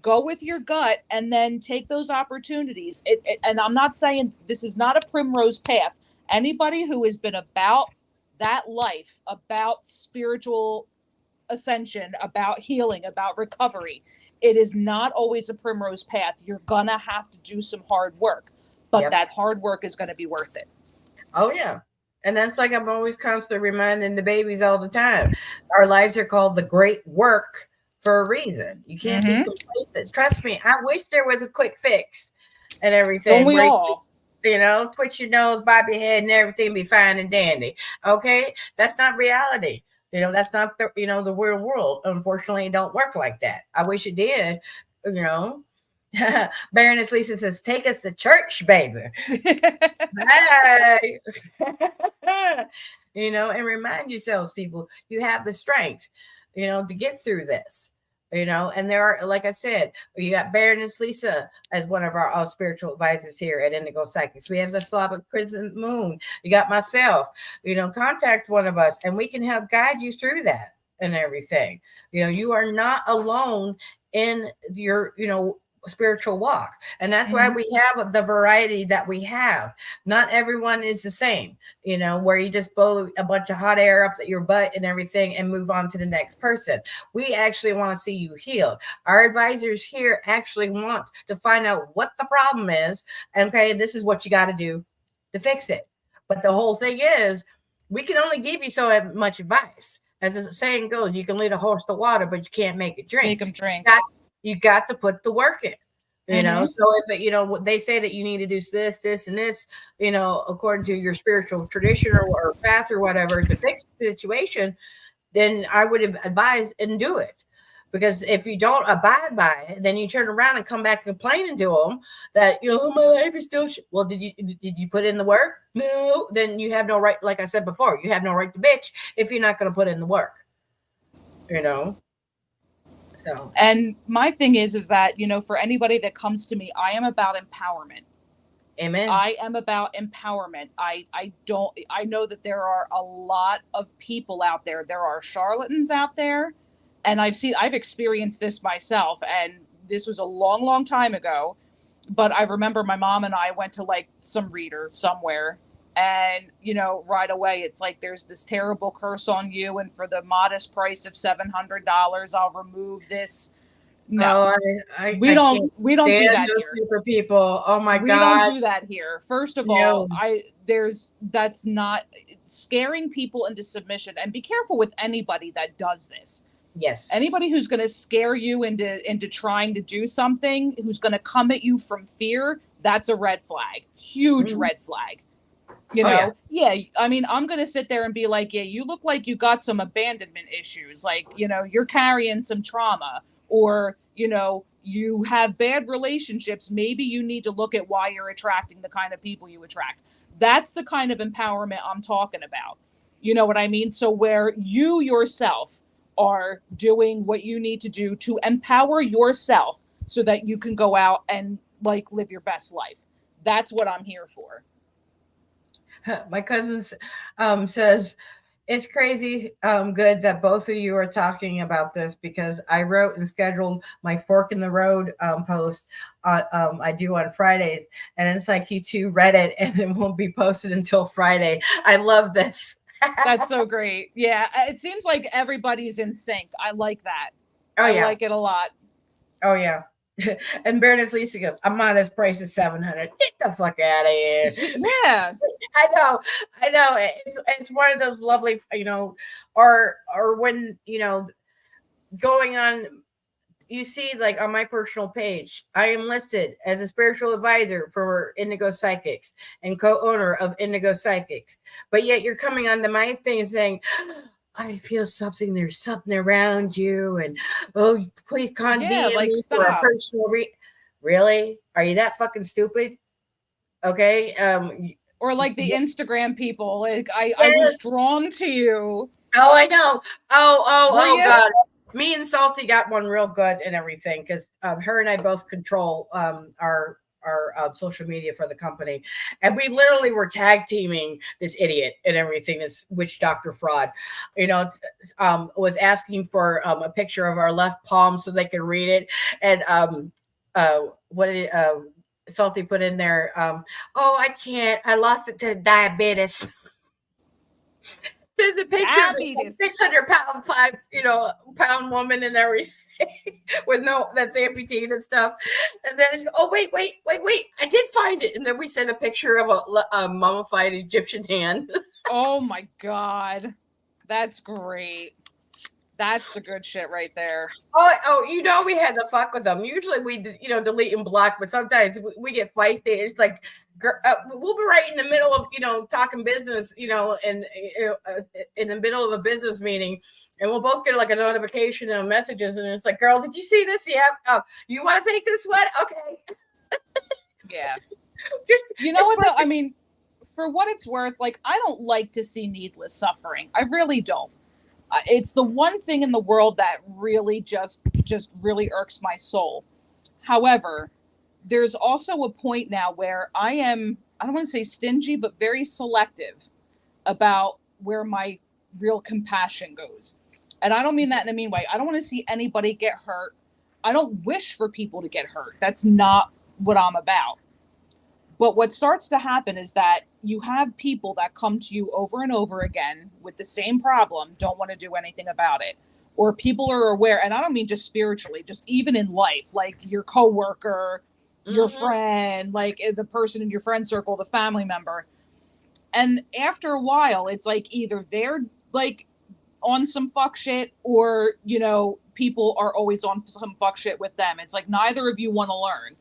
go with your gut, and then take those opportunities. And I'm not saying this is not a primrose path. Anybody who has been about that life, about spiritual ascension, about healing, about recovery, it is not always a primrose path. You're gonna have to do some hard work, but that hard work is going to be worth it. Oh yeah. And that's like I'm always constantly reminding the babies all the time. Our lives are called the great work for a reason. You can't be complacent. Trust me, I wish there was a quick fix and everything. Don't we all? You know, twitch your nose, bob your head, and everything be fine and dandy. Okay? That's not reality. You know, that's not the the real world. Unfortunately, it don't work like that. I wish it did, you know. Baroness Lisa says, take us to church, baby. Hey. And remind yourselves, people, you have the strength, to get through this. And there are, like I said, you got Baroness Lisa as one of our spiritual advisors here at Indigo Psychics. We have the Slavic Crescent Moon. You got myself. Contact one of us and we can help guide you through that and everything. You are not alone in your, spiritual walk. And that's why we have the variety that we have. Not everyone is the same, where you just blow a bunch of hot air up your butt and everything and move on to the next person. We actually want to see you healed. Our advisors here actually want to find out what the problem is. Okay, this is what you got to do to fix it. But the whole thing is, we can only give you so much advice. As the saying goes, you can lead a horse to water, but you can't make it drink. Make them drink. You got to put the work in, so if it, they say that you need to do this, and this, according to your spiritual tradition or path or whatever to fix the situation, then I would advise and do it. Because if you don't abide by it, then you turn around and come back complaining to them that, my life is still well, did you put in the work? No. Then you have no right, like I said before, you have no right to bitch if you're not going to put in the work, So. And my thing is that, for anybody that comes to me, I am about empowerment. Amen. I am about empowerment. I know that there are a lot of people out there. There are charlatans out there. And I've experienced this myself. And this was a long, long time ago. But I remember my mom and I went to like some reader somewhere. And, right away, it's like, there's this terrible curse on you. And for the modest price of $700, I'll remove this. No, we don't do that here. Super people. Oh my God. We don't do that here. First of all, that's not scaring people into submission. And be careful with anybody that does this. Yes. Anybody who's going to scare you into trying to do something, who's going to come at you from fear, that's a red flag. Huge red flag. Yeah. I mean, I'm going to sit there and be like, yeah, you look like you got some abandonment issues. Like, you're carrying some trauma, or, you have bad relationships. Maybe you need to look at why you're attracting the kind of people you attract. That's the kind of empowerment I'm talking about. You know what I mean? So where you yourself are doing what you need to do to empower yourself so that you can go out and like live your best life. That's what I'm here for. My cousin says it's crazy good that both of you are talking about this because I wrote and scheduled my fork in the road post I do on Fridays, and it's like you two read it and it won't be posted until Friday. I love this. That's so great. Yeah, it seems like everybody's in sync. I like that. Oh I yeah. like it a lot. Oh yeah. And Baroness Lisa goes, I'm on this price is 700. Get the fuck out of here. Yeah. I know. It's one of those lovely, or when, going on, you see, like on my personal page, I am listed as a spiritual advisor for Indigo Psychics and co-owner of Indigo Psychics. But yet you're coming onto my thing and saying, I feel something. There's something around you, and oh, please Yeah, DM like me for a stop. personal Really? Are you that fucking stupid? Okay. Or like the Instagram people, like I was Yes. drawn to you. Oh, I know. Were Oh, you? God. Me and Salty got one real good and everything because her and I both control our social media for the company, and we literally were tag teaming this idiot and everything. This witch doctor fraud, was asking for a picture of our left palm so they could read it, and what did Salty put in there? Oh, I can't. I lost it to diabetes. There's a picture of this Diabetes. 600 pound, pound woman and everything with that's amputated and stuff. And then it's, oh, wait. I did find it. And then we sent a picture of a mummified Egyptian hand. Oh my God. That's great. That's the good shit right there. Oh, we had to fuck with them. Usually we, delete and block, but sometimes we get feisty. It's like, we'll be right in the middle of, talking business, and in the middle of a business meeting, and we'll both get like a notification of messages, and it's like, girl, did you see this? Yeah. Oh, you want to take this one? Okay. Yeah. You know what, like, though? I mean, for what it's worth, like, I don't like to see needless suffering. I really don't. It's the one thing in the world that really just really irks my soul. However, there's also a point now where I don't want to say stingy, but very selective about where my real compassion goes. And I don't mean that in a mean way. I don't want to see anybody get hurt. I don't wish for people to get hurt. That's not what I'm about. But what starts to happen is that you have people that come to you over and over again with the same problem, don't want to do anything about it. Or people are aware, and I don't mean just spiritually, just even in life, like your coworker, your friend, like the person in your friend circle, the family member. And after a while, it's like either they're like on some fuck shit or, people are always on some fuck shit with them. It's like neither of you want to learn.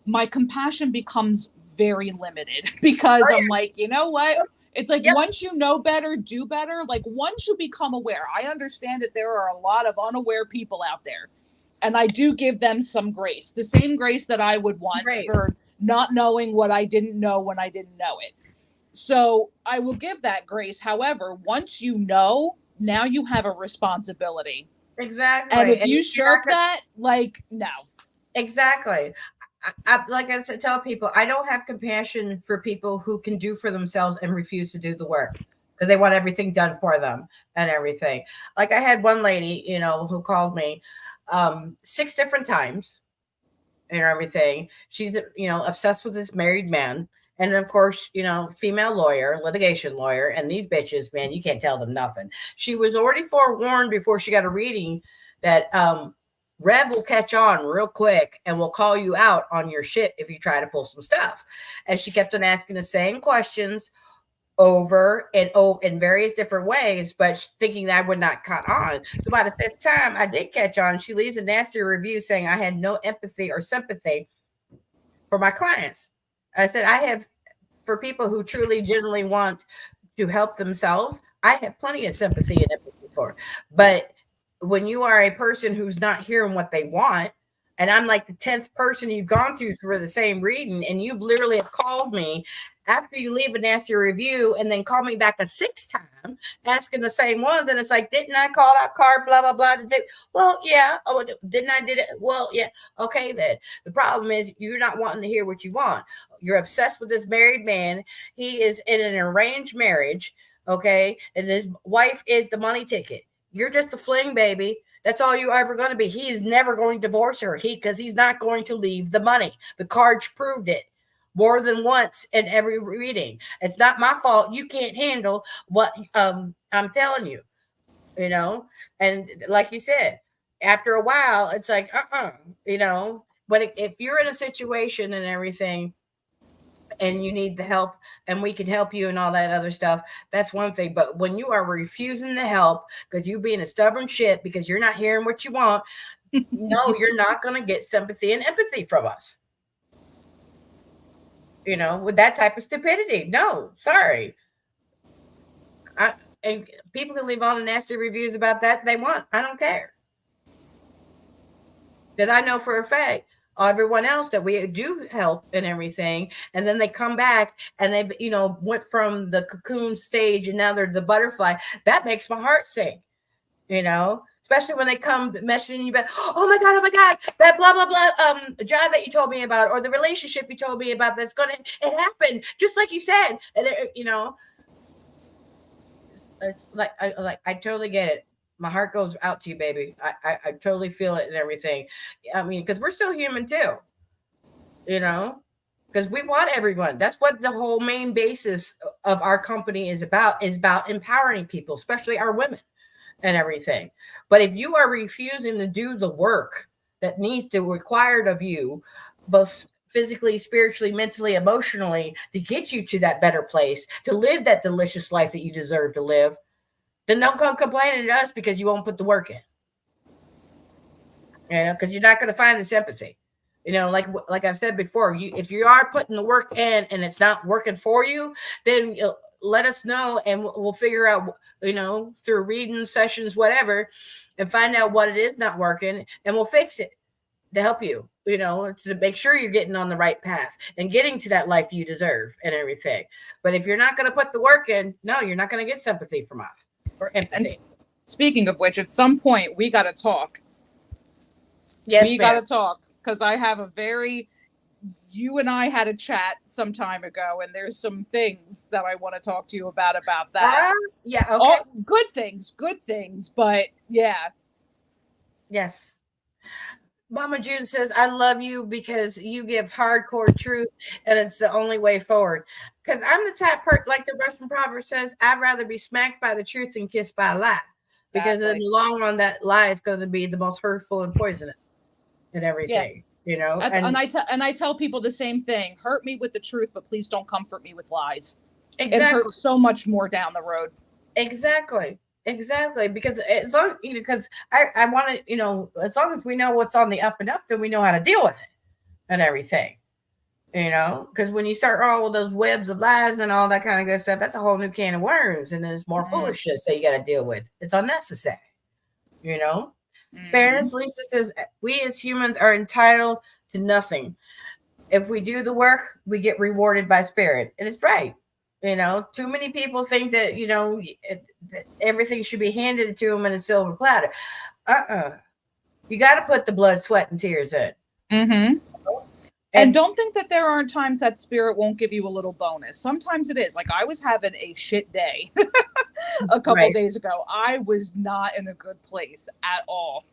My compassion becomes very limited because I'm like, you know what? It's like once you know better, do better. Like once you become aware, I understand that there are a lot of unaware people out there. And I do give them some grace, the same grace that I would want for not knowing what I didn't know when I didn't know it. So I will give that grace. However, once you know, now you have a responsibility. Exactly. And if you shirk that, like, no. Exactly. Like I said, tell people, I don't have compassion for people who can do for themselves and refuse to do the work because they want everything done for them and everything. Like I had one lady, who called me 6 different times and everything. She's, obsessed with this married man. And of course, female lawyer, litigation lawyer, and these bitches, man, you can't tell them nothing. She was already forewarned before she got a reading that Rev will catch on real quick and will call you out on your shit if you try to pull some stuff. And she kept on asking the same questions over and over in various different ways, but thinking that I would not caught on. So by the 5th time I did catch on, she leaves a nasty review saying I had no empathy or sympathy for my clients. I said, I have, for people who truly, genuinely want to help themselves, I have plenty of sympathy and empathy for. But when you are a person who's not hearing what they want, and I'm like the 10th person you've gone to for the same reading, and you've literally called me after you leave a nasty review and then call me back a sixth time asking the same ones. And it's like, didn't I call that card? Blah, blah, blah. Well, yeah. Oh, didn't I did it? Well, yeah. Okay, then. The problem is you're not wanting to hear what you want. You're obsessed with this married man. He is in an arranged marriage. Okay. And his wife is the money ticket. You're just a fling, baby. That's all you're ever going to be. He is never going to divorce her. Because he's not going to leave the money. The cards proved it more than once in every reading. It's not my fault. You can't handle what I'm telling you, you know. And like you said, after a while, it's like, you know. But if you're in a situation and everything, and you need the help and we can help you and all that other stuff, that's one thing. But when you are refusing the help because you being a stubborn shit because you're not hearing what you want, no, you're not going to get sympathy and empathy from us, you know, with that type of stupidity. No, sorry. And people can leave all the nasty reviews about that they want. I don't care, because I know for a fact everyone else that we do help and everything, and then they come back and they've, you know, went from the cocoon stage and now they're the butterfly. That makes my heart sing, you know, especially when they come messaging you back, oh my god, that blah blah blah job that you told me about, or the relationship you told me about, it happened just like you said. And you know, it's like I totally get it. My heart goes out to you, baby. I totally feel it and everything. I mean, because we're still human too, you know, because we want everyone. That's what the whole main basis of our company is about empowering people, especially our women and everything. But if you are refusing to do the work that needs to required of you, both physically, spiritually, mentally, emotionally, to get you to that better place, to live that delicious life that you deserve to live, then don't come complaining to us because you won't put the work in. You know, because you're not going to find the sympathy. You know, like I've said before, if you are putting the work in and it's not working for you, then let us know and we'll figure out, you know, through reading sessions, whatever, and find out what it is not working, and we'll fix it to help you, you know, to make sure you're getting on the right path and getting to that life you deserve and everything. But if you're not going to put the work in, no, you're not going to get sympathy from us or empathy. And speaking of which, at some point we got to talk. Yes, we got to talk, because I have you and I had a chat some time ago, and there's some things that I want to talk to you about that. Yeah, okay. Good things, but yeah. Yes. Mama June says, I love you because you give hardcore truth and it's the only way forward. Because I'm the type, like the Russian proverb says, I'd rather be smacked by the truth than kissed by a lie. Because in the long run, that lie is going to be the most hurtful and poisonous and everything, you know. And I tell people the same thing. Hurt me with the truth, but please don't comfort me with lies. Exactly. It hurts so much more down the road. Exactly. Because as long, you know, because I want to, you know, as long as we know what's on the up and up, then we know how to deal with it and everything, you know. Because when you start all with those webs of lies and all that kind of good stuff, that's a whole new can of worms, and then it's more foolishness that you got to deal with. It's unnecessary, you know. Fairness, Lisa says, we as humans are entitled to nothing. If we do the work, we get rewarded by spirit, and it's right. You know, too many people think that, you know, that everything should be handed to them in a silver platter. You got to put the blood, sweat, and tears in. Mm-hmm. And don't think that there aren't times that spirit won't give you a little bonus. Sometimes it is. Like, I was having a shit day a couple days ago. I was not in a good place at all.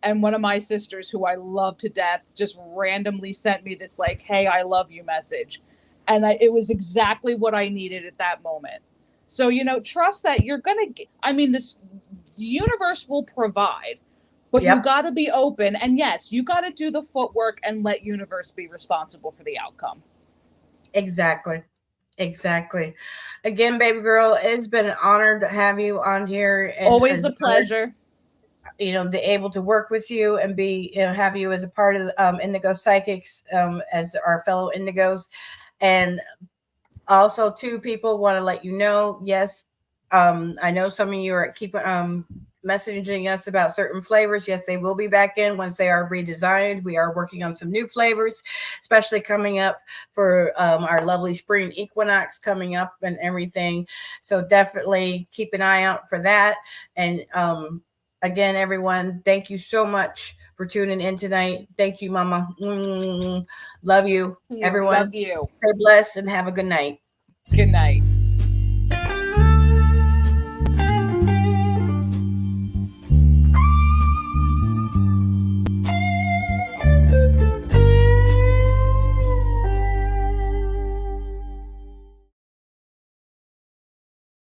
And one of my sisters, who I love to death, just randomly sent me this, like, hey, I love you message. And it was exactly what I needed at that moment. So, you know, trust that you're going to, the universe will provide, but you got to be open. And yes, you got to do the footwork and let universe be responsible for the outcome. Exactly. Again, baby girl, it's been an honor to have you on here. And always a pleasure. You know, be able to work with you and be, you know, have you as a part of Indigo Psychics, as our fellow Indigos. And also, too, people want to let you know, yes, I know some of you are keeping messaging us about certain flavors. Yes, they will be back in once they are redesigned. We are working on some new flavors, especially coming up for our lovely spring equinox coming up and everything. So definitely keep an eye out for that. And again, everyone, thank you so much for tuning in tonight. Thank you, Mama. Love you, You. everyone. Love you. Stay blessed and have a good night. Good night.